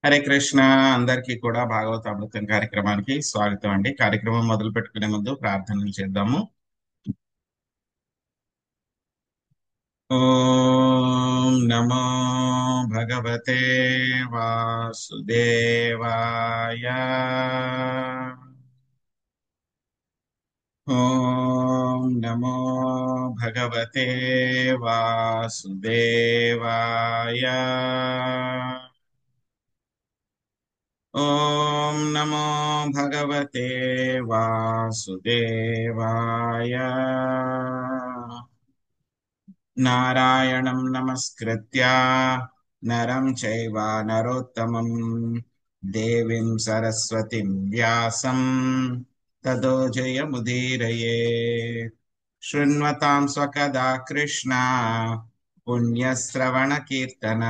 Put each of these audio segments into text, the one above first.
హరే కృష్ణ. అందరికీ కూడా భాగవత అమృతం కార్యక్రమానికి స్వాగతం అండి. కార్యక్రమం మొదలు పెట్టుకునే ముందు ప్రార్థనలు చేద్దాము. ఓం నమో భగవతే వాసుదేవాయ. ఓం నమో భగవతే వాసుదేవాయ. ఓం నమో భగవతే వాసుదేవాయ. నారాయణం నమస్కృత్య నరం చైవ నరోత్తమం దేవీం సరస్వతిం వ్యాసం తతో జయముదీరయే. శృణ్వతాం స్వకదా కృష్ణ పుణ్యశ్రవణ కీర్తన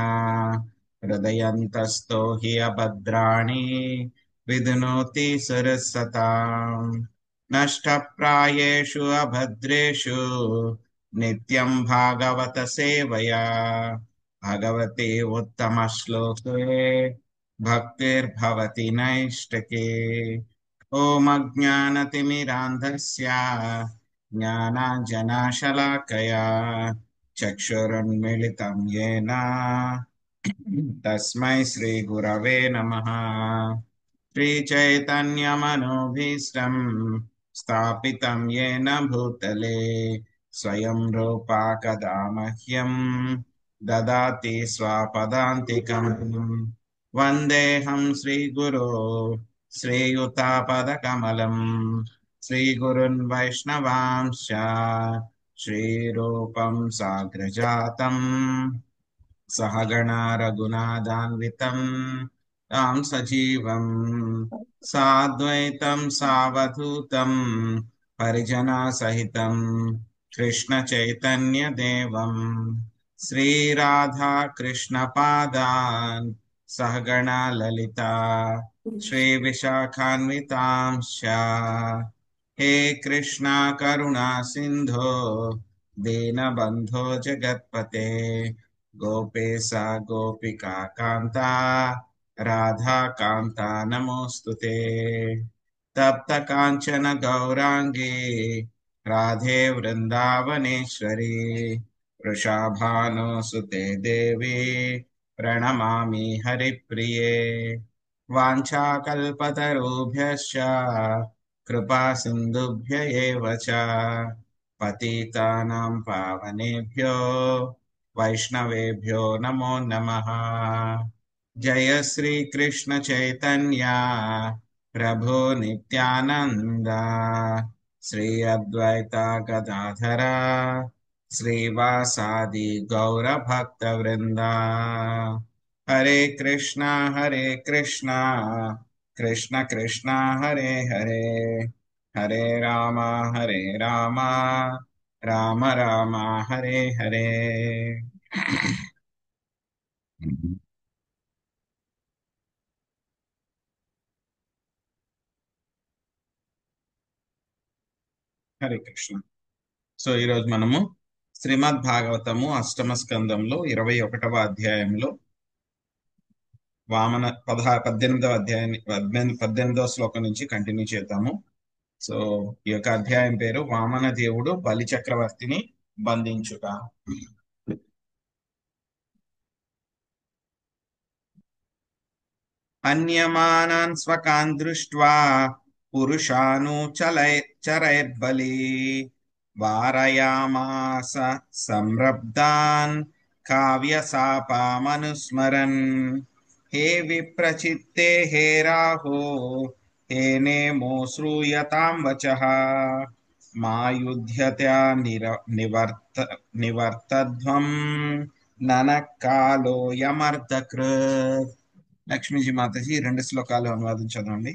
హృదయంతస్థో హి అభద్రాణి విధునోతి సురసతాం. నష్టప్రాయేషు అభద్రేషు నిత్యం భాగవత సేవయా భగవతే ఉత్తమ శ్లోకే భక్తిర్భవతి నైష్టకే. ఓం అజ్ఞానతిమిరాంధస్య జ్ఞానాంజనాశలాకయా చక్షురున్మిళితం యేన తస్మై శ్రీ గురవే నమః. శ్రీచైతన్యమనోభీష్టం స్థాపితం యేన భూతలే స్వయం రూపా కదా మహ్యం దదాతి స్వపదాంతికం. వందేహం శ్రీగురో శ్రీయుతాపదకమలం శ్రీగురున్ వైష్ణవాంశ శ్రీరూపం సాగ్రజాతం సహగణా రఘునాథాన్వితం తాం సజీవం సాద్వైతం సావధూతం పరిజనా సహితం కృష్ణ చైతన్య దేవం శ్రీరాధా కృష్ణ పాదాన్ సహగణా లలిత శ్రీ విశాఖాన్వితాంశ. హే కృష్ణ కరుణా సింధో దీనబంధో జగత్పతే గోపేశ గోపికా కాంత రాధా కాంత నమోస్తుతే. తప్త కాంచన గౌరాంగి రాధే వృందావనేశ్వరి వృషాభానుసుతే దేవి ప్రణమామి హరిప్రియే. వాంఛాకల్పతరుభ్యశ్చ కృపా సింధుభ్య ఏవ చ పతితానాం పావనేభ్యో వైష్ణవేభ్యో నమో నమః. జయ శ్రీ కృష్ణ చైతన్య ప్రభు నిత్యానంద శ్రీ అద్వైత గదాధర శ్రీవాసాది గౌర భక్త వృంద. హరే కృష్ణ కృష్ణ కృష్ణ హరే హరే హరే రామ రామ రామ రామ హరే హరే. హరే కృష్ణ. సో ఈరోజు మనము శ్రీమద్ భాగవతము అష్టమ స్కందంలో 21వ అధ్యాయంలో వామన 18వ అధ్యాయాన్ని 18వ శ్లోకం నుంచి కంటిన్యూ చేద్దాము. సో ఈ యొక్క అధ్యాయం పేరు వామన దేవుడు బలి చక్రవర్తిని బంధించుట. అన్యమానాన్ స్వకాన్ దృష్ట్వా పురుషాను చరైర్బలి వారయామాస సంరబ్ధాన్ కావ్యశాపామనుస్మరన్. హే విప్రచిత్తే హే రాహో హేనేమో శ్రూయతాం వచః మా యుధ్యత్యా నివర్తధ్వం ననః కాలోయమర్ధకృత్. లక్ష్మీజీ మాతాజీ 2 శ్లోకాలు అనువాదం చదవండి.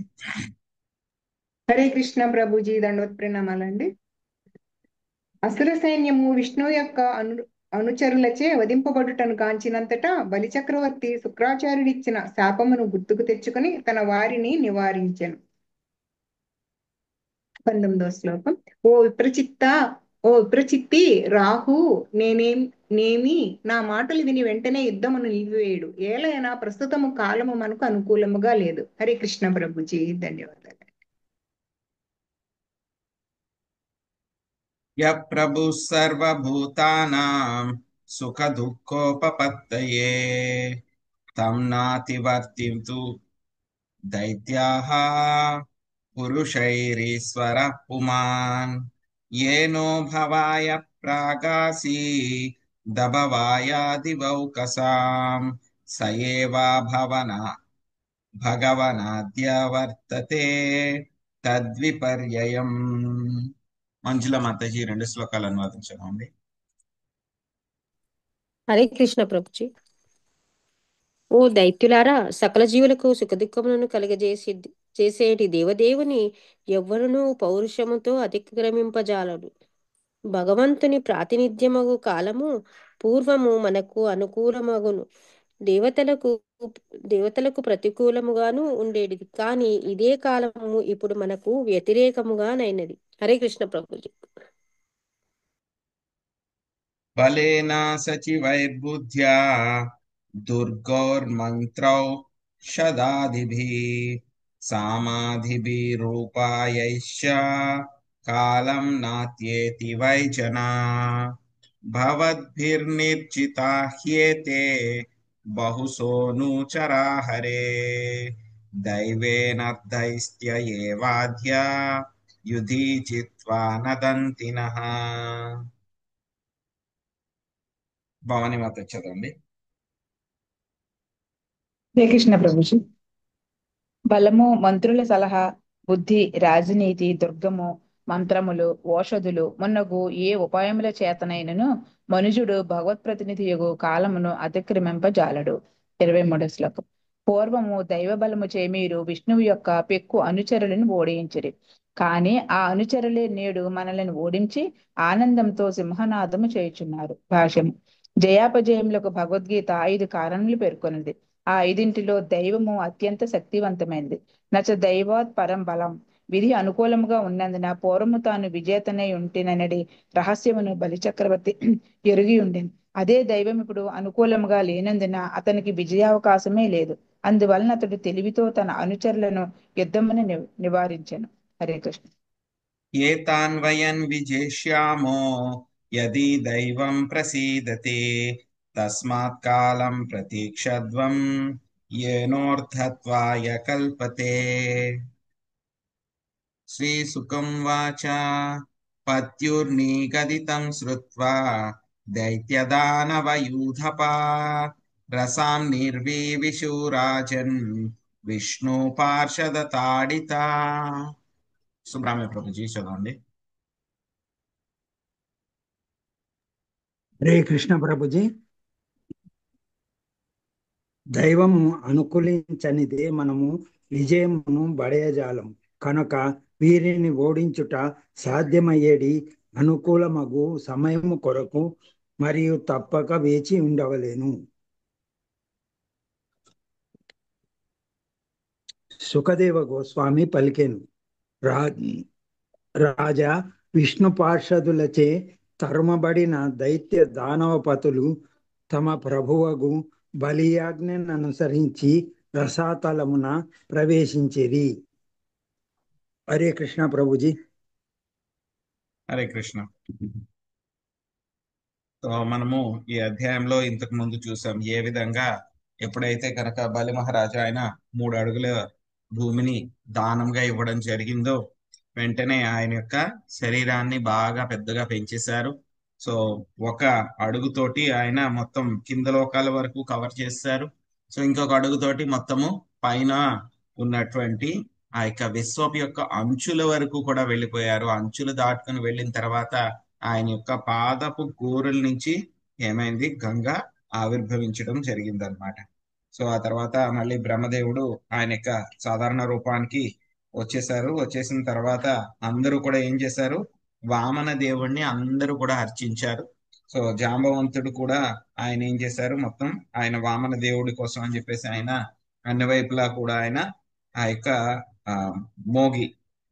హరే కృష్ణ ప్రభుజీ, దండవత్ ప్రణామాలండి. అసుర సైన్యము విష్ణు యొక్క అనుచరులచే వధింపబడుటను కాంచినంతటా బలిచక్రవర్తి శుక్రాచార్యుడిచ్చిన శాపమును గుర్తుకు తెచ్చుకుని తన వారిని నివారించెను. 19వ శ్లోకం. ఓ విప్రచిత్తి రాహు నేమి నా మాటలు విని వెంటనే యుద్ధమును నిలిపివేయుడు. ఏలైనా ప్రస్తుతము కాలము మనకు అనుకూలముగా లేదు. హరే కృష్ణ ప్రభుజీ, ధన్యవాదాలు. య ప్రభు సర్వభూతానాం సుఖ దుఃఖోపపత్తయే తం నాతివర్తింతు దైత్యాః పురుషైరీశ్వరః పుమాన్ येनो भवाय प्रागासी दभवायादिवौकसां स एवा भगवनाद्य वर्तते తద్విపర్యయం. మంజుల మాతాజీ 2 శ్లోకాలు అనువాదించండి. హరే కృష్ణ ప్రభుజీ. ఓ దైత్యులారా, సకల జీవులకు సుఖదుఖములను చేసేటి దేవదేవుని ఎవ్వరునూ పౌరుషముతో అతిక్రమింపజాలడు. భగవంతుని ప్రాతినిధ్యమగు కాలము పూర్వము మనకు అనుకూలమగును, దేవతలకు దేవతలకు ప్రతికూలముగాను ఉండేది. కానీ ఇదే కాలము ఇప్పుడు మనకు వ్యతిరేకముగానైనది. హరే కృష్ణ ప్రభుజీ. బలేన సచివైర్బుద్ధ్యా దుర్గౌర్మంత్రౌషధాదిభిः సామాధిభిరూపాయైశ్చ కాలం నాత్యేతి వై జనా భవద్భిర్నిర్జితా హ్యేతే బహుశోనుచరా హరే దైవేనర్ధైస్త్య ఏవాధ్య యుధి చిత్వా నదంతినః. భవానీ మాత చదవండి. హరే కృష్ణ ప్రభుజీ. బలము, మంత్రుల సలహా, బుద్ధి, రాజనీతి, దుర్గము, మంత్రములు, ఓషధులు మున్నగు ఏ ఉపాయముల చేతనైనను మనుజుడు భగవత్ ప్రతినిధియగు కాలమును అతిక్రమింపజాలడు. 23వ శ్లోకం. పూర్వము దైవ బలముచే మీరు విష్ణువు యొక్క పెక్కు అనుచరులను ఓడించిరి. కానీ ఆ అనుచరులే నేడు మనలను ఓడించి ఆనందంతో సింహనాదము చేయుచున్నారు. భాష్యము. జయాపజయములకు భగవద్గీత 5 కారణములు పేర్కొన్నది. ఆ 5 దైవము అత్యంత శక్తివంతమైనది. నచ దైవాత్ పరం బలం. విధి అనుకూలముగా ఉన్నందున పూర్వము తాను విజేతనై ఉంటిననడి రహస్యమును బలిచక్రవర్తి ఎరిగి ఉండింది. అదే దైవం ఇప్పుడు అనుకూలముగా లేనందున అతనికి విజయావకాశమే లేదు. అందువలన అతడు తెలివితో తన అనుచరులను యుద్ధమును నివారించెను. హరే కృష్ణ. ఏతాన్వయన్ విజేష్యామో యది దైవం ప్రసీదతే తస్మాత్ కాలం ప్రతీక్షధ్వం ఏనోర్థత్వాయ కల్పతే. శ్రీసుకం వాచ పత్యుర్నిగదితం శ్రుత్వా దైత్యదానవయూథపా రసాం నిర్వివిశురాజన్ విష్ణు పార్షద తాడితా. సుబ్రహ్మణ్య ప్రభుజీ చదవండి. హరే కృష్ణ ప్రభుజీ. దైవము అనుకూలించనిదే మనము విజయమును బడయజాలం కనుక వీరిని ఓడించుట సాధ్యమయ్యేది అనుకూలమగు సమయము కొరకు మరియు తప్పక వేచి ఉండవలేను. సుఖదేవ గోస్వామి పలికెను. రాజా, విష్ణు పార్షదులచే తరుమబడిన దైత్య దానవపతులు తమ ప్రభువగు బలియాజ్ఞను అనుసరించి రసాతలమున ప్రవేశించిరి. హరే కృష్ణ ప్రభుజీ. హరే కృష్ణ. మనము ఈ అధ్యాయంలో ఇంతకు ముందు చూసాం ఏ విధంగా ఎప్పుడైతే కనుక బలి మహారాజా ఆయన 3 అడుగుల భూమిని దానంగా ఇవ్వడం జరిగిందో వెంటనే ఆయన యొక్క శరీరాన్ని బాగా పెద్దగా పెంచేశారు. సో 1 అడుగుతోటి ఆయన మొత్తం కింద లోకాల వరకు కవర్ చేశారు. సో ఇంకొక అడుగుతోటి మొత్తము పైన ఉన్నటువంటి ఆ యొక్క విశ్వపు యొక్క అంచుల వరకు కూడా వెళ్ళిపోయారు. అంచులు దాటుకుని వెళ్ళిన తర్వాత ఆయన యొక్క పాదపు గోరుల నుంచి ఏమైంది, గంగ ఆవిర్భవించడం జరిగిందనమాట. సో ఆ తర్వాత మళ్ళీ బ్రహ్మదేవుడు ఆయన యొక్క సాధారణ రూపానికి వచ్చేసారు. వచ్చేసిన తర్వాత అందరూ కూడా ఏం చేశారు, వామన దేవుణ్ణి అందరూ కూడా అర్చించారు. సో జాంబవంతుడు కూడా ఆయన ఏం చేశారు, మొత్తం ఆయన వామన దేవుడి కోసం అని చెప్పేసి ఆయన అన్ని వైపులా కూడా ఆయన ఆ యొక్క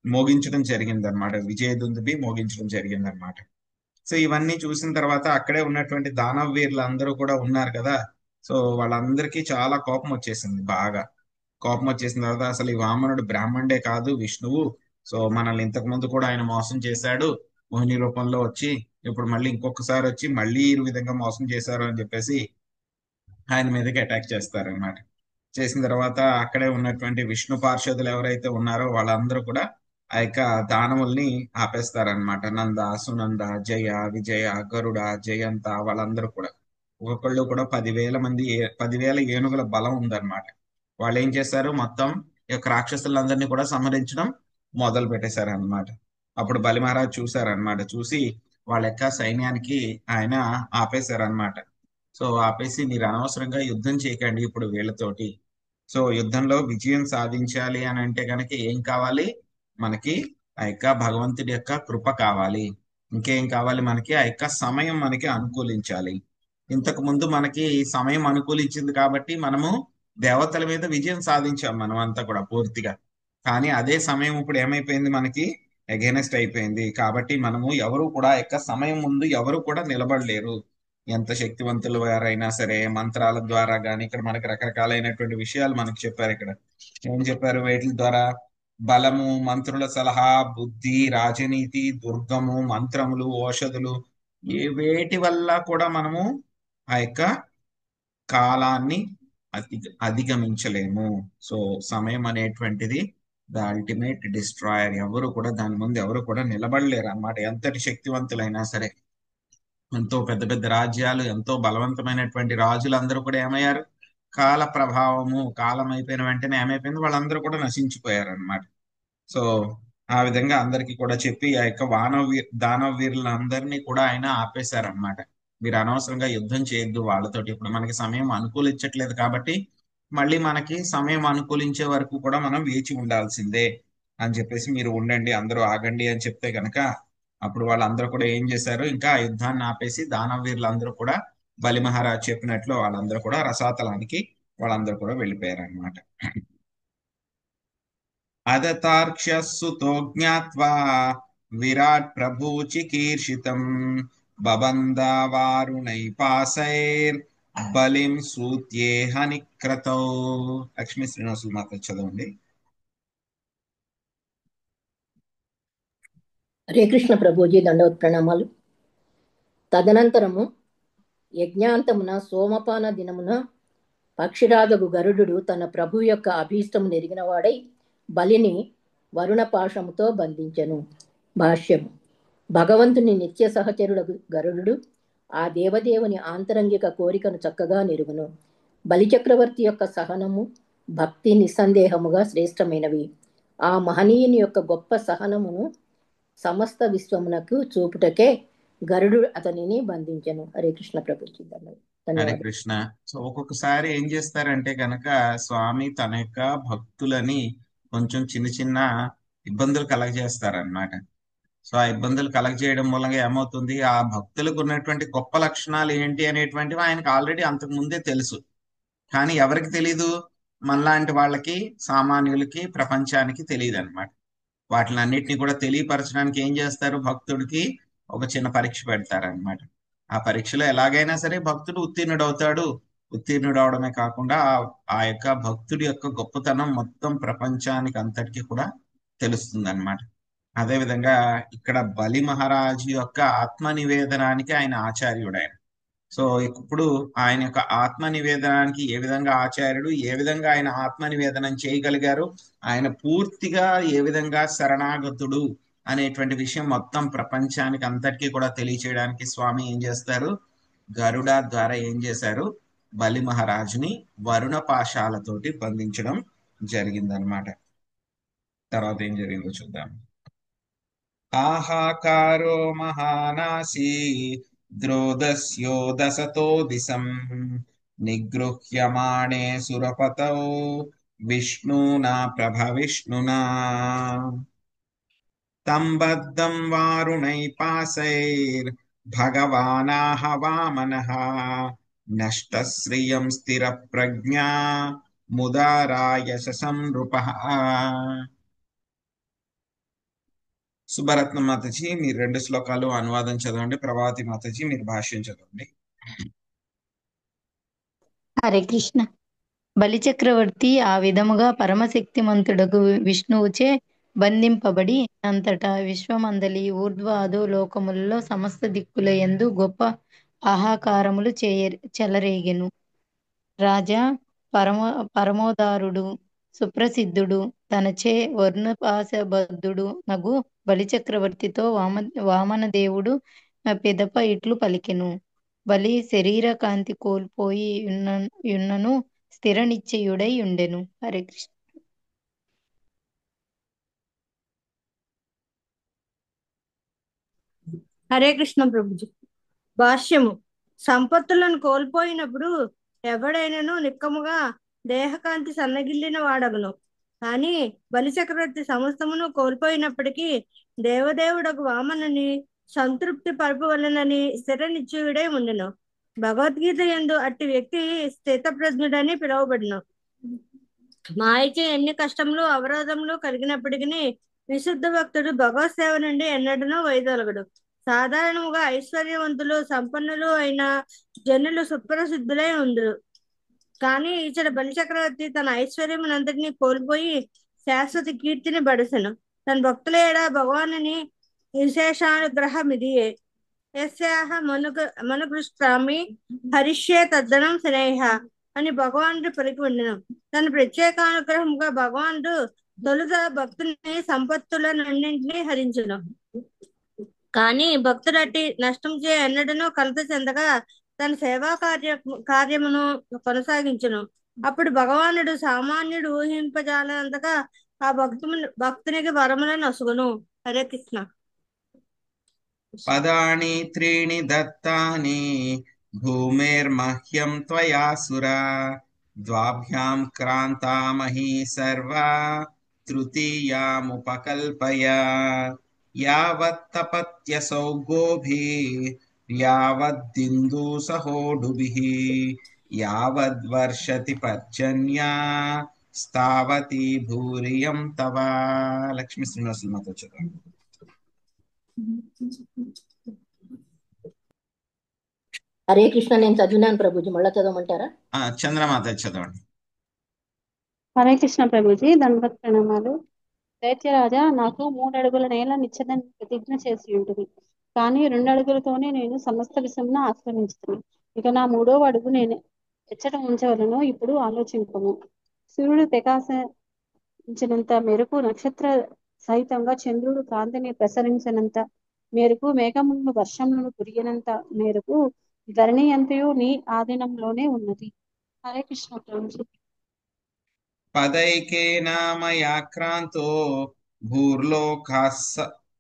మోగించడం జరిగిందనమాట. విజయదుందుబి మోగించడం జరిగిందనమాట. సో ఇవన్నీ చూసిన తర్వాత అక్కడే ఉన్నటువంటి దానవ వీరులు అందరూ కూడా ఉన్నారు కదా. సో వాళ్ళందరికీ చాలా కోపం వచ్చేసింది, బాగా కోపం వచ్చేసిన తర్వాత అసలు ఈ వామనుడు బ్రాహ్మణుడే కాదు, విష్ణువు. సో మనల్ని ఇంతకు ముందు కూడా ఆయన మోసం చేశాడు మోహిని రూపంలో వచ్చి, ఇప్పుడు మళ్ళీ ఇంకొకసారి వచ్చి మళ్ళీ ఈ విధంగా మోసం చేశారు అని చెప్పేసి ఆయన మీదకి అటాక్ చేస్తారన్నమాట. చేసిన తర్వాత అక్కడే ఉన్నటువంటి విష్ణు పార్షదులు ఎవరైతే ఉన్నారో వాళ్ళందరూ కూడా ఆ యొక్క దానవుల్ని ఆపేస్తారనమాట. నంద, సునంద, జయ, విజయ, గరుడ, జయంత వాళ్ళందరూ కూడా ఒక్కొక్కళ్ళు కూడా 10,000 మంది 10,000 ఏనుగుల బలం ఉందన్నమాట. వాళ్ళు ఏం చేశారు, మొత్తం ఈ యొక్క రాక్షసులందరినీ కూడా సంహరించడం మొదలు పెట్టేశారు అనమాట. అప్పుడు బలి మహారాజ్ చూశారనమాట. చూసి వాళ్ళ యొక్క సైన్యానికి ఆయన ఆపేశారనమాట. సో ఆపేసి మీరు అనవసరంగా యుద్ధం చేయకండి ఇప్పుడు వీళ్ళతోటి. సో యుద్ధంలో విజయం సాధించాలి అని అంటే కనుక ఏం కావాలి మనకి, ఆ యొక్క భగవంతుడి యొక్క కృప కావాలి. ఇంకేం కావాలి మనకి, ఆ యొక్క సమయం మనకి అనుకూలించాలి. ఇంతకు ముందు మనకి సమయం అనుకూలించింది కాబట్టి మనము దేవతల మీద విజయం సాధించాం మనం అంతా కూడా పూర్తిగా. కానీ అదే సమయం ఇప్పుడు ఏమైపోయింది, మనకి అగైనెస్ట్ అయిపోయింది. కాబట్టి మనము ఎవరు కూడా ఆ యొక్క సమయం ముందు ఎవరు కూడా నిలబడలేరు. ఎంత శక్తివంతులు వారైనా సరే మంత్రాల ద్వారా కానీ, ఇక్కడ మనకి రకరకాలైనటువంటి విషయాలు మనకి చెప్పారు. ఇక్కడ ఏం చెప్పారు వీటి ద్వారా, బలము, మంత్రుల సలహా, బుద్ధి, రాజనీతి, దుర్గము, మంత్రములు, ఔషధులు, ఏ వేటి వల్ల కూడా మనము ఆ యొక్క కాలాన్ని అధిగమించలేము. సో సమయం అనేటువంటిది ద అల్టిమేట్ డిస్ట్రాయర్. ఎవరు కూడా దాని ముందు ఎవరు కూడా నిలబడలేరు అన్నమాట. ఎంతటి శక్తివంతులైనా సరే, ఎంతో పెద్ద పెద్ద రాజ్యాలు, ఎంతో బలవంతమైనటువంటి రాజులందరూ కూడా ఏమయ్యారు, కాల ప్రభావము, కాలం అయిపోయిన వెంటనే ఏమైపోయింది, వాళ్ళందరూ కూడా నశించిపోయారు అనమాట. సో ఆ విధంగా అందరికీ కూడా చెప్పి ఆ యొక్క దానవ వీరులందరినీ కూడా ఆయన ఆపేశారనమాట. మీరు అనవసరంగా యుద్ధం చేయొద్దు వాళ్ళతోటి, ఇప్పుడు మనకి సమయం అనుకూలించట్లేదు కాబట్టి మళ్ళీ మనకి సమయం అనుకూలించే వరకు కూడా మనం వేచి ఉండాల్సిందే అని చెప్పేసి, మీరు ఉండండి, అందరూ ఆగండి అని చెప్తే గనక అప్పుడు వాళ్ళందరూ కూడా ఏం చేశారు, ఇంకా ఆ యుద్ధాన్ని ఆపేసి దానవ వీరులందరూ కూడా బలి మహారాజ్ చెప్పినట్లు వాళ్ళందరూ కూడా రసాతలానికి వాళ్ళందరూ కూడా వెళ్ళిపోయారు అనమాట. అదతార్క్ష్యస్సుతో జ్ఞాత్వా విరాట్ ప్రభూ చికీర్షితం బబందావారుణైపాసైర్ బలిం సూత్యేహ నిక్రతౌ. లక్ష్మీ శ్రీనివాసులు మాత్రం చదవండి. హరే కృష్ణ ప్రభుజీ, దండవత్ ప్రణామాలు. తదనంతరము యజ్ఞాంతమున సోమపాన దినమున పక్షిరాజగు గరుడు తన ప్రభు యొక్క అభీష్టము నెరిగినవాడై బలిని వరుణ పాశముతో బంధించెను. భాష్యము. భగవంతుని నిత్య సహచరుడు గరుడు ఆ దేవదేవుని ఆంతరంగిక కోరికను చక్కగా నెరుగును. బలిచక్రవర్తి యొక్క సహనము, భక్తి నిస్సందేహముగా శ్రేష్టమైనవి. ఆ మహనీయుని యొక్క గొప్ప సహనమును సమస్త విశ్వమునకు చూపుటకే గరుడు అతనిని బంధించను. హరే కృష్ణ ప్రభుజీ. హరే కృష్ణ. సో ఒక్కొక్కసారి ఏం చేస్తారంటే గనక స్వామి తన యొక్క భక్తులని కొంచెం చిన్న చిన్న ఇబ్బందులు కలగజేస్తారనమాట. సో ఆ ఇబ్బందులు కలగజేయడం మూలంగా ఏమవుతుంది, ఆ భక్తులకు ఉన్నటువంటి గొప్ప లక్షణాలు ఏంటి అనేటువంటివి ఆయనకు ఆల్రెడీ అంతకు ముందే తెలుసు. కానీ ఎవరికి తెలీదు, మనలాంటి వాళ్ళకి, సామాన్యులకి, ప్రపంచానికి తెలియదు అనమాట. వాటిని అన్నిటినీ కూడా తెలియపరచడానికి ఏం చేస్తారు, భక్తుడికి ఒక చిన్న పరీక్ష పెడతారనమాట. ఆ పరీక్షలో ఎలాగైనా సరే భక్తుడు ఉత్తీర్ణుడవుతాడు. ఉత్తీర్ణుడు అవడమే కాకుండా ఆ యొక్క భక్తుడి యొక్క గొప్పతనం మొత్తం ప్రపంచానికి అంతటికీ కూడా తెలుస్తుంది అనమాట. అదేవిధంగా ఇక్కడ బలి మహారాజు యొక్క ఆత్మ నివేదనానికి ఆయన ఆచార్యుడు ఆయన. సో ఇప్పుడు ఆయన యొక్క ఆత్మ నివేదనానికి ఏ విధంగా ఆచార్యుడు, ఏ విధంగా ఆయన ఆత్మ నివేదనం చేయగలిగారు, ఆయన పూర్తిగా ఏ విధంగా శరణాగతుడు అనేటువంటి విషయం మొత్తం ప్రపంచానికి అంతటికీ కూడా తెలియచేయడానికి స్వామి ఏం చేస్తారు, గరుడ ద్వారా ఏం చేశారు, బలి మహారాజుని వరుణ పాశాలతోటి బంధించడం జరిగిందనమాట. తర్వాత ఏం జరిగిందో చూద్దాం. ఆహాకారో మహానాసీ ద్రోదస్యోదసతో దిశం నిగృహ్యమాణే సురపతౌ విష్ణునా ప్రభవిష్ణునా తంబద్ధం వారుణైపాసైర్ భగవానాహ వామనః నష్టశ్రియం స్థిర ప్రజ్ఞా ముదారాయశ సంనృపః సుభరత్న మాతజీ మీరు 2 శ్లోకాలు అనువాదం చదవండి. ప్రభావతి మాతజీ మీరు భాష్యం చదవండి. హరే కృష్ణ. బలిచక్రవర్తి ఆ విధముగా పరమశక్తిమంతుడగు విష్ణువుచే బంధింపబడి అంతటా విశ్వమందలి ఊర్ధ్వ అధో లోకములలో సమస్త దిక్కుల యందు గొప్ప ఆహాకారములు చెలరేగెను. రాజా పరమోదారుడు సుప్రసిద్ధుడు తనచే వర్ణపాశబద్ధుడు నగు బలిచక్రవర్తితో వామనదేవుడు పిదప ఇట్లు పలికెను. బలి శరీర కాంతి కోల్పోయి యున్నను స్థిర నిశ్చయుడై ఉండెను. హరే కృష్ణ. హరే కృష్ణ ప్రభుజీ. భాష్యము. సంపత్తులను కోల్పోయినప్పుడు ఎవడైనను నిక్కముగా దేహకాంతి సన్నగిల్లిన వాడగును. కానీ బలిచక్రవర్తి సమస్తమును కోల్పోయినప్పటికీ దేవదేవుడకు వామనుని సంతృప్తి పరపవలనని స్థిర నిశ్చయుడై ఉండెను. భగవద్గీత యందు అట్టి వ్యక్తి స్థితప్రజ్ఞుడని పిలువబడును. మాయచే ఎన్ని కష్టములు అవరోధములు కలిగినప్పటికీ విశుద్ధ భక్తుడు భగవత్ సేవ నుండి ఎన్నడనూ వైదొలగడు. సాధారణముగా ఐశ్వర్యవంతులు సంపన్నులు అయిన జనులు సుప్రసిద్ధులై ఉండురు. కానీ ఇతడు బలిచక్రవర్తి తన ఐశ్వర్యమునంతటినీ కోల్పోయి శాశ్వత కీర్తిని బడసెను. తన భక్తుల ఏడా భగవానుని విశేషానుగ్రహమిదియే. యస్యాహ మనుగృష్టామి హరిష్యే తద్దనం స్నేహ అని భగవానుడు పలికి ఉండెను. తన ప్రత్యేకానుగ్రహముగా భగవానుడు తొలుత భక్తుని సంపత్తులన్నింటినీ హరించును. కానీ భక్తుడట్టి నష్టం చే ఎన్నడనూ కలత చెందగా తన సేవా కార్యమును కొనసాగించును. అప్పుడు భగవానుడు సామాన్యుడు ఊహింపజాలంతగా ఆ భక్తునికి వరములను నొసగును. హరే కృష్ణ. పదాని త్రీణి దత్తాని భూమిర్మహ్యం త్వయాసురా ద్వాభ్యాం క్రాంతామహి సర్వా తృతీయాముపకల్పయ యావత్తపత్యసౌ గోభిః యావద్దిందు సహోడుభిః యావద్వర్షతి పర్జన్యా స్థావతి భూరియం తవ. లక్ష్మీ శ్రీనివాసులు మాతో చదవండి. హరే కృష్ణ. నేను చదివినాను ప్రభుజీ, మళ్ళా చదవమంటారా? చంద్రమాత చదవండి. హరే కృష్ణ ప్రభుజీ. దండవత్ ప్రణామాలు. దైత్యరాజా, నాకు 3 అడుగుల నేల నిచ్చదని ప్రతిజ్ఞ చేసి ఉంటుంది. కానీ 2 అడుగులతోనే నేను సమస్త విషమును ఆక్రమించుతాను. ఇక నా 3వ అడుగు నేను ఎచ్చట ఉంచవలనో ఇప్పుడు ఆలోచింపము. సూర్యుడు ప్రకాశించినంత మేరకు నక్షత్ర సహితంగా చంద్రుడు కాంతిని ప్రసరించినంత మేరకు మేఘములను వర్షములను కురిగినంత మేరకు ధరణి అంతయు నీ ఆధీనంలోనే ఉన్నది. హరే కృష్ణ ప్రభుజీ. పదైకేనామయాక్రాంతో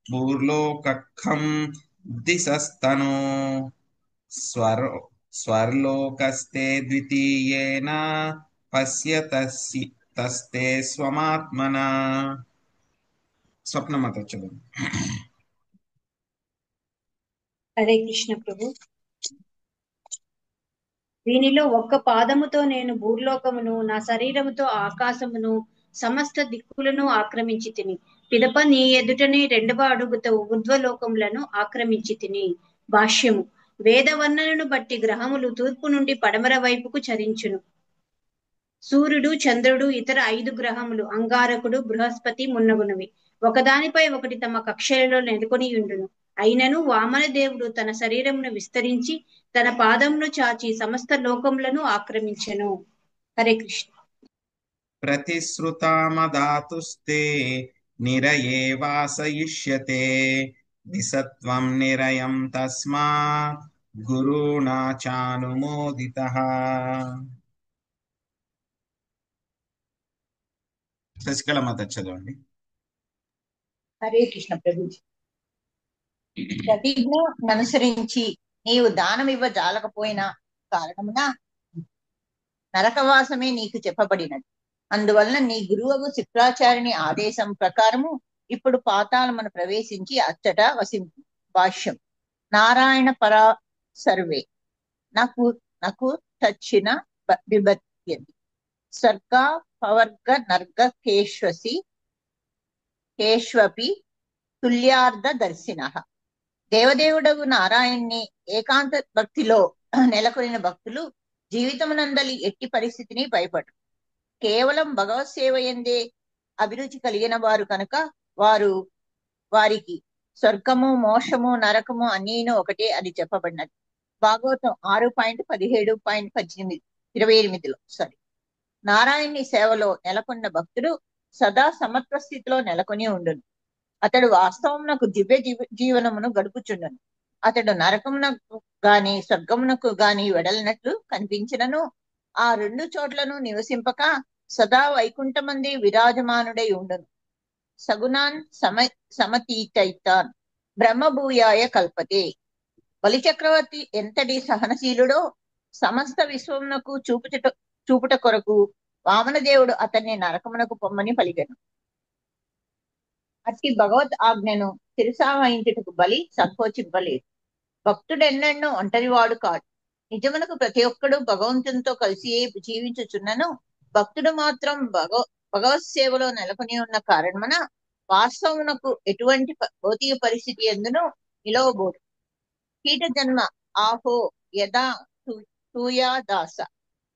భూర్లోకఖం దిశస్తనో స్వర్లోకస్తే ద్వితీయేన పశ్యతస్తే స్వమాత్మన. స్వప్నమాత చదవండి. హరే కృష్ణ ప్రభు. దీనిలో ఒక్క పాదముతో నేను భూలోకమును, నా శరీరముతో ఆకాశమును, సమస్త దిక్కులను ఆక్రమించి తిని, పిదప నీ ఎదుటనే 2వ అడుగుతో ఊర్ధ్వలోకములను ఆక్రమించి తిని. భాష్యము. వేదవర్ణనను బట్టి గ్రహములు తూర్పు నుండి పడమర వైపుకు చరించును. సూర్యుడు, చంద్రుడు, ఇతర 5 గ్రహములు అంగారకుడు, బృహస్పతి మున్నగునవి ఒకదానిపై ఒకటి తమ కక్షలలో నెలకొని ఉండును. అయినను వామన దేవుడు తన శరీరమును విస్తరించి తన పాదమును చాచి సమస్త లోకములను ఆక్రమించెను. హరే కృష్ణ. ప్రతిశ్రుతామధాతుస్తే నిరయే వాసయిష్యతే దిశత్వం నిరయం తస్మా గురుణా చానుమోదితః. శశికళ మాత చదవండి. హరే కృష్ణ ప్రభుజీ. ప్రతిజ్ఞ అనుసరించి నీవు దానం ఇవ్వజాలకపోయిన కారణమున నరకవాసమే నీకు చెప్పబడినది. అందువలన నీ గురువు శుక్రాచార్యుని ఆదేశం ప్రకారము ఇప్పుడు పాతాళమును ప్రవేశించి అచ్చట వసింపు. భాష్యం. నారాయణ పరా సర్వే నాకు తచ్చిన బిభత్యది స్వర్గ పవర్గ నర్గ కేష్వపి తుల్యార్థ దర్శినః. దేవదేవుడగు నారాయణ్ణి ఏకాంత భక్తిలో నెలకొనిన భక్తులు జీవితమునందలి ఎట్టి పరిస్థితిని భయపడరు. కేవలం భగవత్ సేవ ఎందే అభిరుచి కలిగిన వారు కనుక వారికి స్వర్గము, మోక్షము, నరకము అన్నీను ఒకటే అని చెప్పబడినది. భాగవతం 6.17.28లో నారాయణి సేవలో నెలకొన్న భక్తుడు సదా సమత్వ స్థితిలో నెలకొని ఉండును. అతడు వాస్తవమునకు దివ్య జీవనమును గడుపుచుండును. అతడు నరకమునకు గాని స్వర్గమునకు గాని వెడలినట్లు కనిపించినను ఆ రెండు చోట్లను నివసింపక సదా వైకుంఠమంది విరాజమానుడై ఉండును. సగుణాన్ సమతీతైతాన్ బ్రహ్మభూయాయ కల్పతే. బలిచక్రవర్తి ఎంతటి సహనశీలుడో సమస్త విశ్వమునకు చూపుట కొరకు వామనదేవుడు అతన్ని నరకమునకు పొమ్మని పలికెను. అట్టి భగవత్ ఆజ్ఞను శిరసావహించుటకు బలి సంకోచింపలేదు. భక్తుడెన్నెన్నో ఒంటరివాడు కాడు. నిజమునకు ప్రతి ఒక్కడు భగవంతునితో కలిసి జీవించుచున్నను భక్తుడు మాత్రం భగవత్ సేవలో నెలకొని ఉన్న కారణమున వాస్తవమునకు ఎటువంటి భౌతిక పరిస్థితి ఎందును నిలవబోడు. కీట జన్మ ఆహో యదా తూయా దాస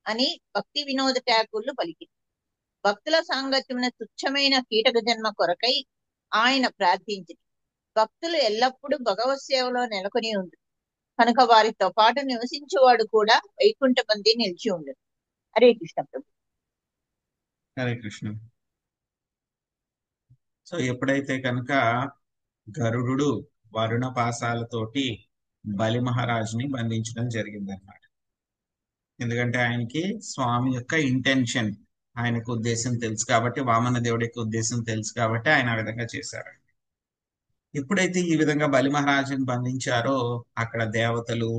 అని భక్తి వినోద ఠాకూర్లు పలికింది. భక్తుల సాంగత్యమున తుచ్చమైన కీటక జన్మ కొరకై ఆయన ప్రార్థించింది. భక్తులు ఎల్లప్పుడూ భగవత్ సేవలో నెలకొని ఉండు కనుక వారితో పాటు నివసించేవాడు కూడా వైకుంఠమంది నిలిచి ఉండు. హరే కృష్ణ ప్రభు. హరే కృష్ణ. సో ఎప్పుడైతే కనుక గరుడు వరుణ పాశాలతోటి బలి మహారాజుని బంధించడం జరిగిందన్నమాట. ఎందుకంటే ఆయనకి స్వామి యొక్క ఇంటెన్షన్, ఆయనకు ఉద్దేశం తెలుసు కాబట్టి, వామన దేవుడి యొక్క ఉద్దేశం తెలుసు కాబట్టి ఆయన ఆ విధంగా చేశారు. ఎప్పుడైతే ఈ విధంగా బలి మహారాజుని బంధించారో అక్కడ దేవతలు,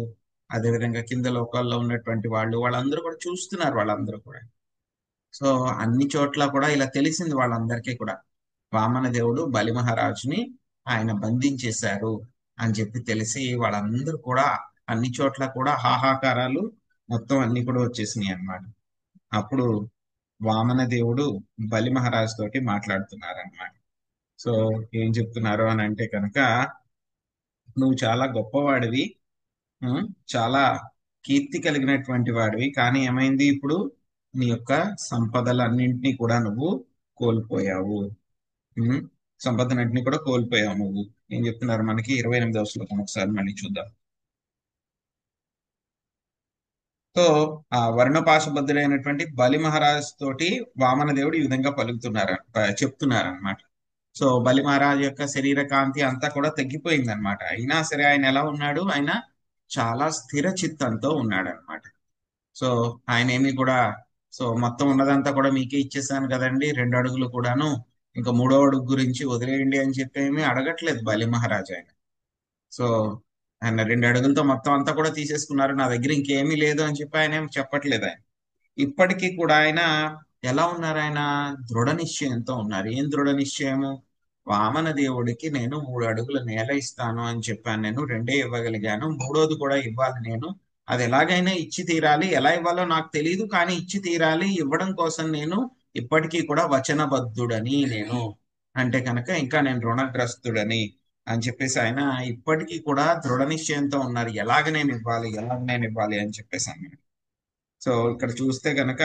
అదేవిధంగా కింద లోకాల్లో ఉన్నటువంటి వాళ్ళందరూ కూడా చూస్తున్నారు. వాళ్ళందరూ కూడా సో అన్ని చోట్ల కూడా ఇలా తెలిసింది వాళ్ళందరికీ కూడా, వామన దేవుడు బలి మహారాజుని ఆయన బంధించేశారు అని చెప్పి తెలిసి వాళ్ళందరూ కూడా అన్ని చోట్ల కూడా హాహాకారాలు మొత్తం అన్ని కూడా వచ్చేసినాయి అన్నమాట. అప్పుడు వామన దేవుడు బలి మహారాజు తోటి మాట్లాడుతున్నారు అన్నమాట. సో ఏం చెప్తున్నారు అని అంటే కనుక, నువ్వు చాలా గొప్పవాడివి, చాలా కీర్తి కలిగినటువంటి వాడివి, కానీ ఏమైంది ఇప్పుడు నీ యొక్క సంపదలన్నింటినీ కూడా నువ్వు కోల్పోయావు. సంపదలన్నింటినీ కూడా కోల్పోయావు నువ్వు. ఏం చెప్తున్నారు మనకి 28వ శ్లోకం ఒకసారి మళ్ళీ చూద్దాం. సో ఆ వర్ణపాశబద్ధుడైనటువంటి బలి మహారాజ్ తోటి వామన దేవుడు ఈ విధంగా చెప్తున్నారు అనమాట. సో బలి మహారాజ్ యొక్క శరీర కాంతి అంతా కూడా తగ్గిపోయింది అనమాట. అయినా సరే ఆయన ఎలా ఉన్నాడు, ఆయన చాలా స్థిర చిత్తంతో ఉన్నాడు అనమాట. సో ఆయన ఏమి కూడా సో మొత్తం ఉన్నదంతా కూడా మీకే ఇచ్చేసాను కదండి, 2 అడుగులు కూడాను, ఇంకా 3వ అడుగు గురించి వదిలేయండి అని చెప్పి ఏమీ అడగట్లేదు బలి మహారాజ్ ఆయన. సో ఆయన 2 అడుగులతో మొత్తం అంతా కూడా తీసేసుకున్నారు, నా దగ్గర ఇంకేమీ లేదు అని చెప్పి ఆయన ఏం చెప్పట్లేదు. ఆయన ఇప్పటికీ కూడా ఆయన ఎలా ఉన్నారు, ఆయన దృఢ నిశ్చయంతో ఉన్నారు. ఏం దృఢ నిశ్చయము? వామన దేవుడికి నేను 3 అడుగుల నేల ఇస్తాను అని చెప్పాను, నేను 2 ఇవ్వగలిగాను, 3వది కూడా ఇవ్వాలి నేను, అది ఎలాగైనా ఇచ్చి తీరాలి, ఎలా ఇవ్వాలో నాకు తెలియదు కానీ ఇచ్చి తీరాలి, ఇవ్వడం కోసం నేను ఇప్పటికీ కూడా వచనబద్ధుడని నేను అంటే కనుక ఇంకా నేను రుణగ్రస్తుడని అని చెప్పేసి ఆయన ఇప్పటికీ కూడా దృఢ నిశ్చయంతో ఉన్నారు, ఎలాగ నేను ఇవ్వాలి అని చెప్పేసి అన్నాడు. సో ఇక్కడ చూస్తే కనుక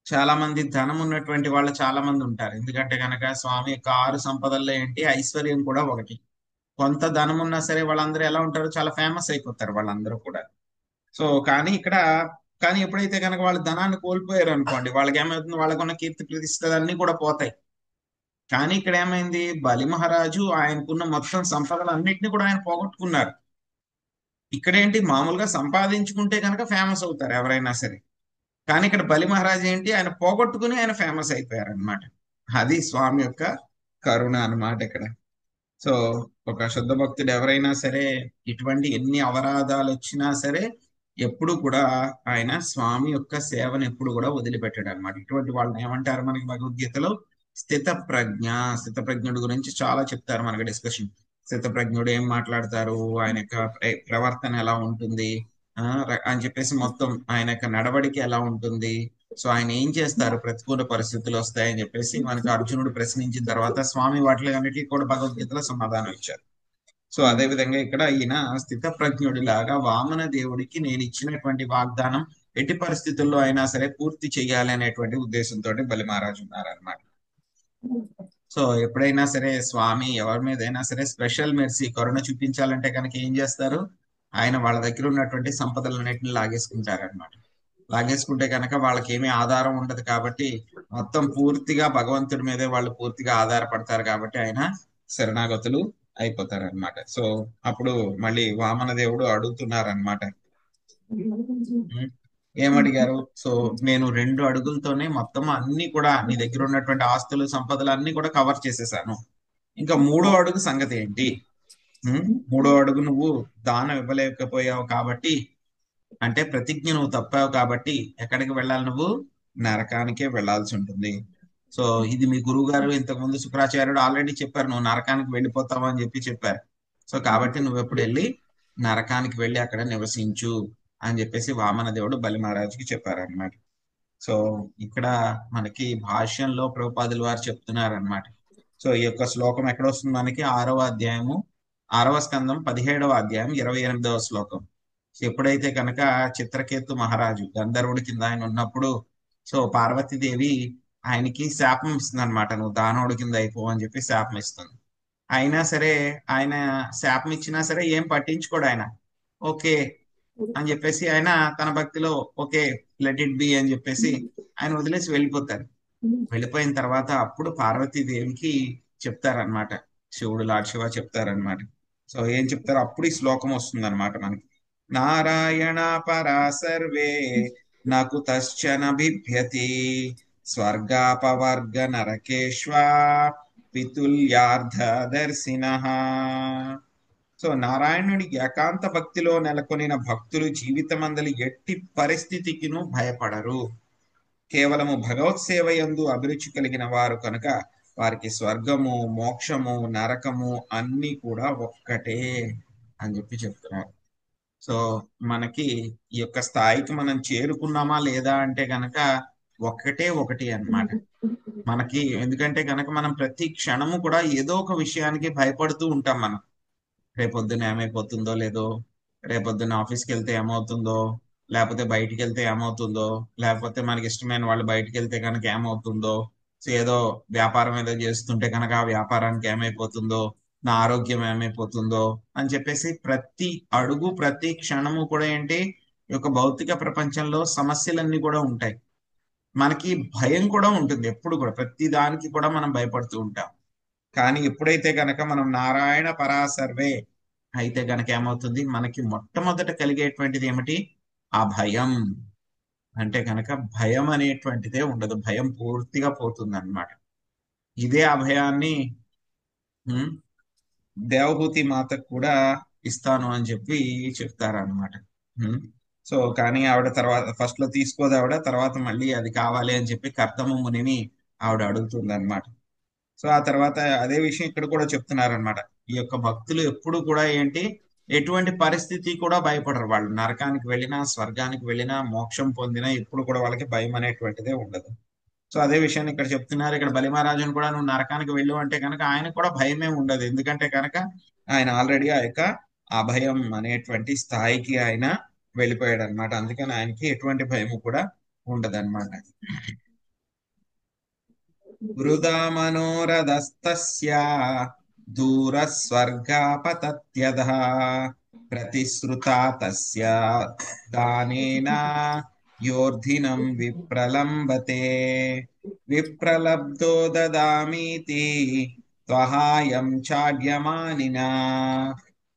చాలా మంది ధనం ఉన్నటువంటి వాళ్ళు చాలా మంది ఉంటారు. ఎందుకంటే కనుక స్వామి యొక్క 6 సంపదల్లో ఏంటి, ఐశ్వర్యం కూడా ఒకటి. కొంత ధనం ఉన్నా సరే వాళ్ళందరూ ఎలా ఉంటారు, చాలా ఫేమస్ అయిపోతారు వాళ్ళందరూ కూడా. సో కానీ ఎప్పుడైతే కనుక వాళ్ళ ధనాన్ని కోల్పోయారు అనుకోండి, వాళ్ళకి ఏమవుతుంది, వాళ్ళకున్న కీర్తి ప్రతిష్టలన్నీ కూడా పోతాయి. కానీ ఇక్కడ ఏమైంది, బలి మహారాజు ఆయనకున్న మొత్తం సంపదలు అన్నింటినీ కూడా ఆయన పోగొట్టుకున్నారు. ఇక్కడేంటి, మామూలుగా సంపాదించుకుంటే కనుక ఫేమస్ అవుతారు ఎవరైనా సరే, కానీ ఇక్కడ బలి మహారాజు ఏంటి, ఆయన పోగొట్టుకుని ఆయన ఫేమస్ అయిపోయారు అనమాట. అది స్వామి యొక్క కరుణ అనమాట ఇక్కడ. సో ఒక శుద్ధ భక్తుడు ఎవరైనా సరే ఇటువంటి ఎన్ని అవరాధాలు వచ్చినా సరే ఎప్పుడు కూడా ఆయన స్వామి యొక్క సేవను ఎప్పుడు కూడా వదిలిపెట్టాడు అనమాట. ఇటువంటి వాళ్ళని ఏమంటారు మనకి భగవద్గీతలో, స్థితప్రజ్ఞుడు గురించి చాలా చెప్తారు మనకి డిస్కషన్. స్థితప్రజ్ఞుడు ఏం మాట్లాడతారు, ఆయన యొక్క ప్రవర్తన ఎలా ఉంటుంది అని చెప్పేసి మొత్తం ఆయన యొక్క నడవడిక ఎలా ఉంటుంది, సో ఆయన ఏం చేస్తారు ప్రతికూల పరిస్థితులు వస్తాయని చెప్పేసి మనకి అర్జునుడు ప్రశ్నించిన తర్వాత స్వామి వాటిలన్నిటికీ కూడా భగవద్గీతలో సమాధానం ఇచ్చారు. సో అదే విధంగా ఇక్కడ ఈయన స్థితప్రజ్ఞుడిలాగా వామన దేవుడికి నేను ఇచ్చినటువంటి వాగ్దానం ఎట్టి పరిస్థితుల్లో అయినా సరే పూర్తి చేయాలి అనేటువంటి ఉద్దేశంతో బలి మహారాజు ఉన్నారనమాట. సో ఎప్పుడైనా సరే స్వామి ఎవరి మీదైనా సరే స్పెషల్ మెర్సీ కరుణ చూపించాలంటే కనుక ఏం చేస్తారు, ఆయన వాళ్ళ దగ్గర ఉన్నటువంటి సంపదలన్నింటిని లాగేసుకుంటారనమాట. లాగేసుకుంటే కనుక వాళ్ళకి ఏమీ ఆధారం ఉండదు కాబట్టి మొత్తం పూర్తిగా భగవంతుడి మీదే వాళ్ళు పూర్తిగా ఆధారపడతారు కాబట్టి ఆయన శరణాగతులు అయిపోతారనమాట. సో అప్పుడు మళ్ళీ వామన దేవుడు అడుగుతున్నారనమాట, ఏమడిగారు? సో నేను 2 అడుగులతోనే మొత్తం అన్ని కూడా నీ దగ్గర ఉన్నటువంటి ఆస్తులు సంపదలు అన్ని కూడా కవర్ చేసేసాను, ఇంకా 3వ అడుగు సంగతి ఏంటి? 3వ అడుగు నువ్వు దానం ఇవ్వలేకపోయావు కాబట్టి, అంటే ప్రతిజ్ఞ నువ్వు తప్పావు కాబట్టి ఎక్కడికి వెళ్ళాలి? నువ్వు నరకానికే వెళ్లాల్సి ఉంటుంది. సో ఇది మీ గురువు గారు ఇంతకుముందు శుక్రాచార్యుడు ఆల్రెడీ చెప్పారు, నువ్వు నరకానికి వెళ్ళిపోతావు అని చెప్పారు. సో కాబట్టి నువ్వు ఎప్పుడు వెళ్ళి నరకానికి వెళ్ళి అక్కడ నివసించు అని చెప్పేసి వామన దేవుడు బలి మహారాజుకి చెప్పారనమాట. సో ఇక్కడ మనకి భాష్యంలో ప్రభుపాదుల వారు చెప్తున్నారనమాట. సో ఈ యొక్క శ్లోకం ఎక్కడ వస్తుంది మనకి? 6వ అధ్యాయము 6వ స్కందం 17వ అధ్యాయం 28వ శ్లోకం. ఎప్పుడైతే కనుక చిత్రకేతు మహారాజు గంధర్వుడి కింద ఆయన ఉన్నప్పుడు, సో పార్వతీదేవి ఆయనకి శాపం ఇస్తుంది అనమాట, నువ్వు దానవుడి కింద అయిపో అని చెప్పి శాపం ఇస్తుంది. అయినా సరే ఆయన శాపం ఇచ్చినా సరే ఏం పట్టించుకోడు ఆయన, ఓకే అని చెప్పేసి ఆయన తన భక్తిలో ఓకే లెట్ ఇట్ బి అని చెప్పేసి ఆయన వదిలేసి వెళ్ళిపోతారు. వెళ్ళిపోయిన తర్వాత అప్పుడు పార్వతీదేవికి చెప్తారనమాట, శివుడు లార్డ్ శివ చెప్తారనమాట. సో ఏం చెప్తారు? అప్పుడు ఈ శ్లోకం వస్తుంది అనమాట మనకి. నారాయణ పరా సర్వే నాకు తశ్చన బిభ్యతి స్వర్గాపవర్గ నరకేశ్వా పితుల్యార్థ దర్శినః. సో నారాయణుడి ఏకాంత భక్తిలో నెలకొనిన భక్తులు జీవితమందలి ఎట్టి పరిస్థితికిను భయపడరు. కేవలము భగవత్ సేవ యందు అభిరుచి కలిగిన వారు కనుక వారికి స్వర్గము మోక్షము నరకము అన్ని కూడా ఒక్కటే అని చెప్తున్నారు. సో మనకి ఈ యొక్క స్థాయికి మనం చేరుకున్నామా లేదా అంటే గనక ఒకటి అన్నమాట మనకి. ఎందుకంటే గనక మనం ప్రతి క్షణము కూడా ఏదో ఒక విషయానికి భయపడుతూ ఉంటాం. మనం రేపొద్దున ఏమైపోతుందో లేదో, రేపొద్దున ఆఫీస్కి వెళ్తే ఏమవుతుందో, లేకపోతే బయటికి వెళ్తే ఏమవుతుందో, లేకపోతే మనకి ఇష్టమైన వాళ్ళు బయటికి వెళ్తే కనుక ఏమవుతుందో, సో ఏదో వ్యాపారం ఏదో చేస్తుంటే కనుక ఆ వ్యాపారానికి ఏమైపోతుందో, నా ఆరోగ్యం ఏమైపోతుందో అని చెప్పేసి ప్రతి అడుగు ప్రతి క్షణము కూడా ఏంటి, ఈ యొక్క భౌతిక ప్రపంచంలో సమస్యలన్నీ కూడా ఉంటాయి. మనకి భయం కూడా ఉంటుంది, ఎప్పుడు కూడా ప్రతి దానికి కూడా మనం భయపడుతూ ఉంటాం. కానీ ఎప్పుడైతే గనక మనం నారాయణ పరాసర్వే అయితే గనక ఏమవుతుంది, మనకి మొట్టమొదట కలిగేటువంటిది ఏమిటి? ఆ భయం. అంటే గనక భయం అనేటువంటిదే ఉండదు, భయం పూర్తిగా పోతుంది అన్నమాట. ఇదే ఆ భయాన్ని దేవహూతి మాతకు కూడా ఇస్తాను అని చెప్పి చెప్తారనమాట. సో కానీ ఆవిడ తర్వాత ఫస్ట్ లో తీసుకోదు ఆవిడ, తర్వాత మళ్ళీ అది కావాలి అని చెప్పి కర్దమ మునిని ఆవిడ అడుగుతుంది అనమాట. సో ఆ తర్వాత అదే విషయం ఇక్కడ కూడా చెప్తున్నారనమాట. ఈ యొక్క భక్తులు ఎప్పుడు కూడా ఏంటి, ఎటువంటి పరిస్థితి కూడా భయపడరు. వాళ్ళు నరకానికి వెళ్ళినా స్వర్గానికి వెళ్ళినా మోక్షం పొందినా ఎప్పుడు కూడా వాళ్ళకి భయం అనేటువంటిదే ఉండదు. సో అదే విషయాన్ని ఇక్కడ చెప్తున్నారు. ఇక్కడ బలి మహారాజును కూడా నువ్వు నరకానికి వెళ్ళు అంటే కనుక ఆయన కూడా భయమే ఉండదు. ఎందుకంటే కనుక ఆయన ఆల్రెడీ ఆ యొక్క అభయం అనేటువంటి స్థాయికి ఆయన వెళ్ళిపోయాడు అనమాట. అందుకని ఆయనకి ఎటువంటి భయము కూడా ఉండదన్నమాట. వృధా మనోరథస్తస్య దూర స్వర్గాపతత్యధ ప్రతిశ్రుతా తస్య దానేన యోర్ధినం విప్రలంబతే విప్రలబ్ధో దదామీతి త్వహాయం చాడ్యమానినా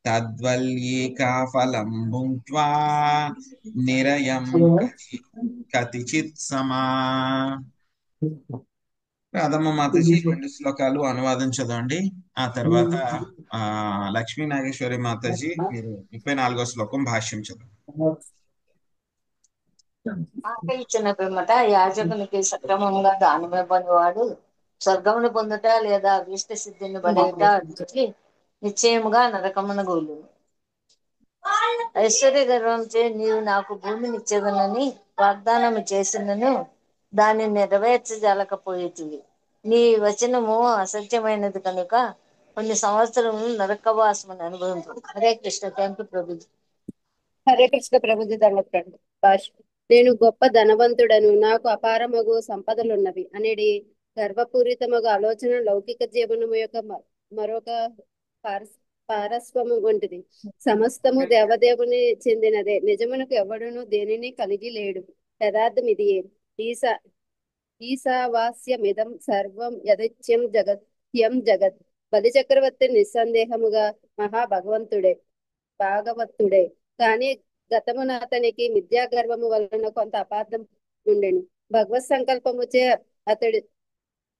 తద్వల్లీకా ఫలం భుంక్త్వా నిరయం కతిచిత్ సమా. రాధమ్మ మాతాజీ 2 శ్లోకాలు అనువాదం చదవండి. ఆ తర్వాత లక్ష్మీ నాగేశ్వరి మాతాజీ మీరు 34వ శ్లోకం భాష్యం చదవండి. ఇచ్చిన పిమ్మట యాజకునికి సక్రమంగా దానమివ్వని వాడు స్వర్గమును పొందుట లేదా అభీష్ట సిద్ధిని బలేట అడిగి నిశ్చయముగా నరకమున గోలు. ఐశ్వర్య గర్వంచే నీవు నాకు భూమిని ఇచ్చేదనని వాగ్దానం చేసినను దాన్ని నెరవేర్చజాలకపోయేటివి. నీ వచనము అసత్యమైనది కనుక కొన్ని సంవత్సరములు నరకవాసమును అనుభవించు. హరే కృష్ణ. Thank you Prabhuji. హరే కృష్ణ ప్రభుజీ దండకండి. భాష నేను గొప్ప ధనవంతుడను, నాకు అపారమగు సంపదలున్నవి అనేది గర్వపూరితమగు ఆలోచన లౌకిక జీవనము యొక్క మరొక పారస్వము వంటిది. సమస్తము దేవదేవుని చెందినదే. నిజమునకు ఎవడును దేనిని కలిగి లేడు. యథార్థం ఇదియే. ఈశావాస్యమిదం సర్వం యథేచ్ఛం జగత్యం జగత్. బలి చక్రవర్తి నిస్సందేహముగా భాగవతుడే. కాని గతమున అతనికి మిథ్యా గర్వము వలన కొంత అపార్థం ఉండెను. భగవత్ సంకల్పముచే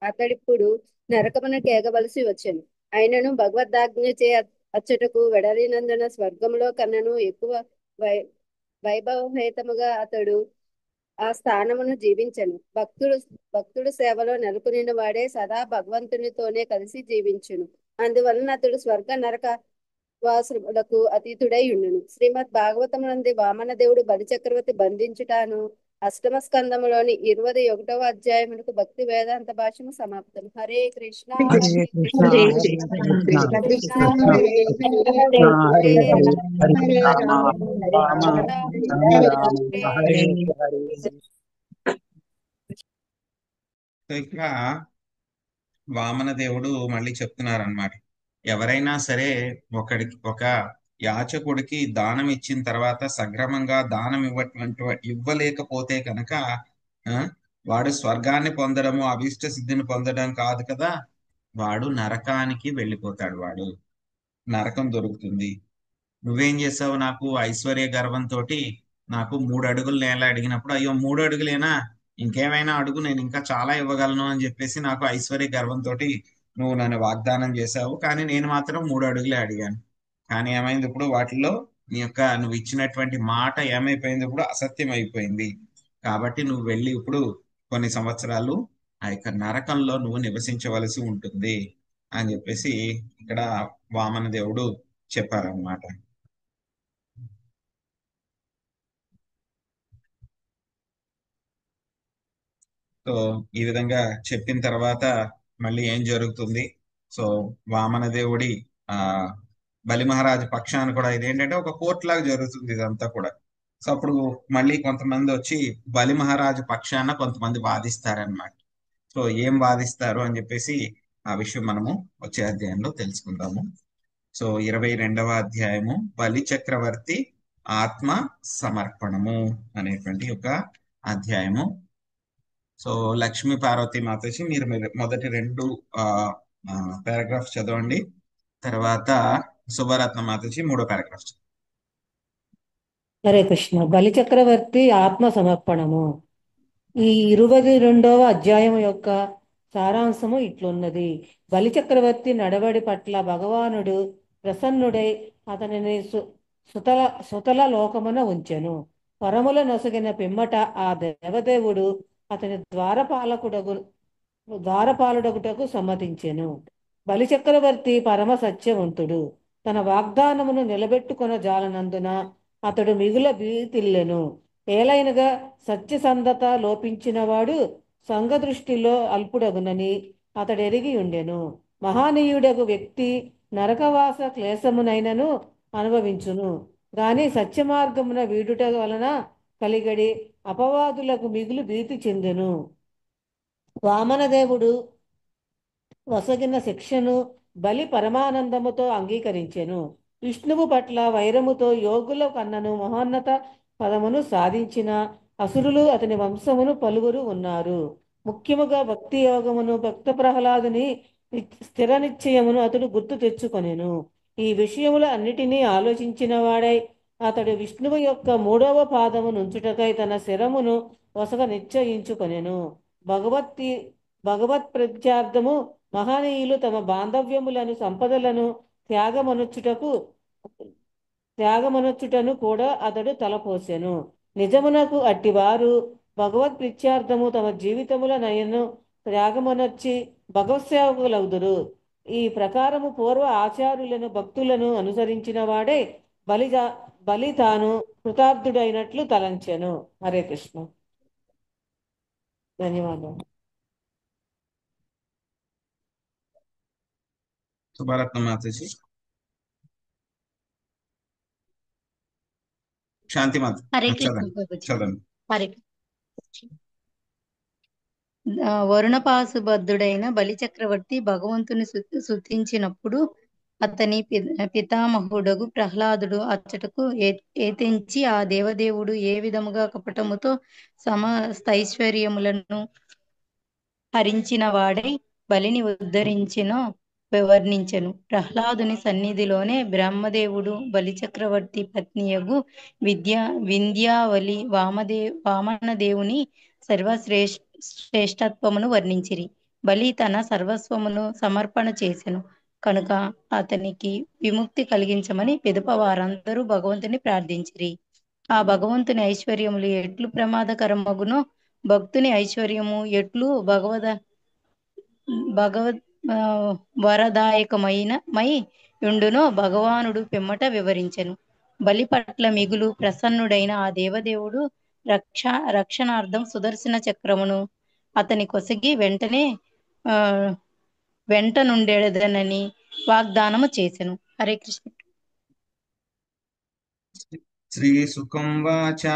అతడిప్పుడు నరకమున కేగవలసి వచ్చెను. అయినను భగవద్ఆజ్ఞ చే అచ్చటకు వెడలినందున స్వర్గములో కన్నను ఎక్కువ వైభవహేతముగా అతడు ఆ స్థానమును జీవించను. భక్తుడు సేవలో నెలకొనిన వాడే సదా భగవంతునితోనే కలిసి జీవించును. అందువలన అతడు స్వర్గ నరక వాసులకు అతీతుడై ఉండును. శ్రీమద్ భాగవతమునంది వామన దేవుడు బలి చక్రవర్తి బంధించుటాను అష్టమ స్కందములోని 21వ అధ్యాయమునకు భక్తి వేదాంత భాషము సమాప్తం. హరే కృష్ణ హరే కృష్ణ హరే హరే కృష్ణ కృష్ణ కృష్ణ కృష్ణ కృష్ణ హరే కృష్ణ హరే హరే హరే హరే హరే రామ హరే రామ హరే రామ హరే హరే. సో ఇక్కడ వామన దేవుడు మళ్ళీ చెప్తున్నారనమాట. ఎవరైనా సరే ఒక యాచకుడికి దానం ఇచ్చిన తర్వాత సక్రమంగా దానం ఇవ్వలేకపోతే కనుక వాడు స్వర్గాన్ని పొందడము అభీష్ట సిద్ధిని పొందడం కాదు కదా, వాడు నరకానికి వెళ్ళిపోతాడు. వాడు నరకం దొరుకుతుంది. నువ్వేం చేసావు? నాకు ఐశ్వర్య గర్వంతో నాకు 3 అడుగులు నేల అడిగినప్పుడు, అయ్యో 3 అడుగులేనా, ఇంకేమైనా అడుగు, నేను ఇంకా చాలా ఇవ్వగలను అని చెప్పేసి నాకు ఐశ్వర్య గర్వంతో నువ్వు నన్ను వాగ్దానం చేశావు. కానీ నేను మాత్రం 3 అడుగులే అడిగాను. కానీ ఏమైంది? ఇప్పుడు వాటిలో నువ్వు ఇచ్చినటువంటి మాట ఏమైపోయింది? ఇప్పుడు అసత్యం అయిపోయింది. కాబట్టి నువ్వు వెళ్ళి ఇప్పుడు కొన్ని సంవత్సరాలు ఆ యొక్క నరకంలో నువ్వు నివసించవలసి ఉంటుంది అని చెప్పేసి ఇక్కడ వామన దేవుడు చెప్పారనమాట. సో ఈ విధంగా చెప్పిన తర్వాత మళ్ళీ ఏం జరుగుతుంది? సో వామన దేవుడి బలి మహారాజు పక్షాన్ని కూడా ఇదేంటంటే ఒక కోర్టు లాగా జరుగుతుంది ఇదంతా కూడా. సో అప్పుడు మళ్ళీ కొంతమంది వచ్చి బలి మహారాజు పక్షాన కొంతమంది వాదిస్తారనమాట. సో ఏం వాదిస్తారు అని చెప్పేసి ఆ విషయం మనము వచ్చే అధ్యాయంలో తెలుసుకుందాము. సో 22వ అధ్యాయము బలి చక్రవర్తి ఆత్మ సమర్పణము అనేటువంటి ఒక అధ్యాయము. సో లక్ష్మీ పార్వతి మాతజీ మీరు మొదటి 2 పారాగ్రాఫ్స్ చదవండి. తర్వాత శుభరత్న మాతజీ 3వ పారాగ్రాఫ్. హరే కృష్ణ. బలి చక్రవర్తి ఆత్మ సమర్పణము. ఈ 22వ అధ్యాయం యొక్క సారాంశము ఇట్లున్నది. బలి చక్రవర్తి నడవడి పట్ల భగవానుడు ప్రసన్నుడై అతనిని సుతల లోకమున ఉంచెను. పరముల నొసగిన పిమ్మట ఆ దేవదేవుడు అతని ద్వారపాలుడగుటకు సమ్మతించెను. బలి చక్రవర్తి పరమ సత్యవంతుడు. తన వాగ్దానమును నిలబెట్టుకొన జాలనందున అతడు మిగుల భీతిల్లెను. ఏలైనగా సత్యసంధత లోపించినవాడు సంఘ దృష్టిలో అల్పుడగునని అతడెరిగి ఉండెను. మహానీయుడగు వ్యక్తి నరకవాస క్లేశమునైనను అనుభవించును గాని సత్యమార్గమున వీడుట వలన కలిగడి అపవాదులకు మిగులు భీతి చెందెను. వామనదేవుడు వసగిన శిక్షను బలి పరమానందముతో అంగీకరించెను. విష్ణువు పట్ల వైరముతో యోగుల కన్నను మహోన్నత పదమును సాధించిన అసురులు అతని వంశమును పలువురు ఉన్నారు. ముఖ్యముగా భక్తి యోగమును భక్త ప్రహ్లాదుని స్థిర నిశ్చయమును అతడు గుర్తు తెచ్చుకొనెను. ఈ విషయముల అన్నిటినీ ఆలోచించిన వాడై అతడు విష్ణువు యొక్క 3వ పాదము నుంచుటకై తన శిరమును వసగ నిశ్చయించుకొనెను. భగవత్ ప్రత్యార్థము మహనీయులు తమ బాంధవ్యములను సంపదలను త్యాగమనొచ్చుటను కూడా అతడు తలపోసెను. నిజమునకు అట్టివారు భగవత్ ప్రత్యార్థము తమ జీవితముల నయను త్యాగమనొచ్చి భగవత్ సేవకులవుదురు. ఈ ప్రకారము పూర్వ ఆచార్యులను భక్తులను అనుసరించిన వాడే బలి తాను కృతార్థుడైనట్లు తలంచెను. హరే కృష్ణ. ధన్యవాదాలు. శుభరత్న మాతాజీ. శాంతి మాత హరే కృష్ణ చదవండి ప్రభుజీ. చదవండి. హరే వరుణపాశుబద్ధుడైన బలిచక్రవర్తి భగవంతుని స్తుతించినప్పుడు అతని పితామహుడగు ప్రహ్లాదుడు అచ్చటకు ఏతించి ఆ దేవదేవుడు ఏ విధముగా కపటముతో సమస్తైశ్వర్యములను హరించిన వాడై బలిని ఉద్ధరించినో వర్ణించెను. ప్రహ్లాదుని సన్నిధిలోనే బ్రహ్మదేవుడు బలిచక్రవర్తి పత్నియగు వింధ్యావళి వామనదేవుని శ్రేష్టత్వమును వర్ణించిరి. బలి తన సర్వస్వమును సమర్పణ చేసెను కనుక అతనికి విముక్తి కలిగించమని పిదప వారందరూ భగవంతుని ప్రార్థించిరి. ఆ భగవంతుని ఐశ్వర్యములు ఎట్లు ప్రమాదకరమగునో భక్తుని ఐశ్వర్యము ఎట్లు భగవద్ వరదాయకమై ఉండునో భగవానుడు పిమ్మట వివరించెను. బలి పట్ల మిగులు ప్రసన్నుడైన ఆ దేవదేవుడు రక్షణార్థం సుదర్శన చక్రమును అతని కొసగి వెంట నుండెదనని వాగ్దానము చేసెను. హరే కృష్ణ. శ్రీ సుఖం వాచ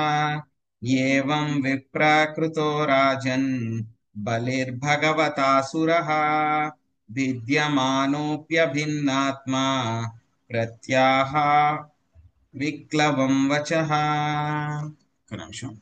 ఏవం విప్రాకృతో రాజన్ బలిర్భగవతాసురః విద్యమానోప్యభిన్నాత్మా ప్రత్యాహ విక్లవం వచః. ఒక నిమిషం.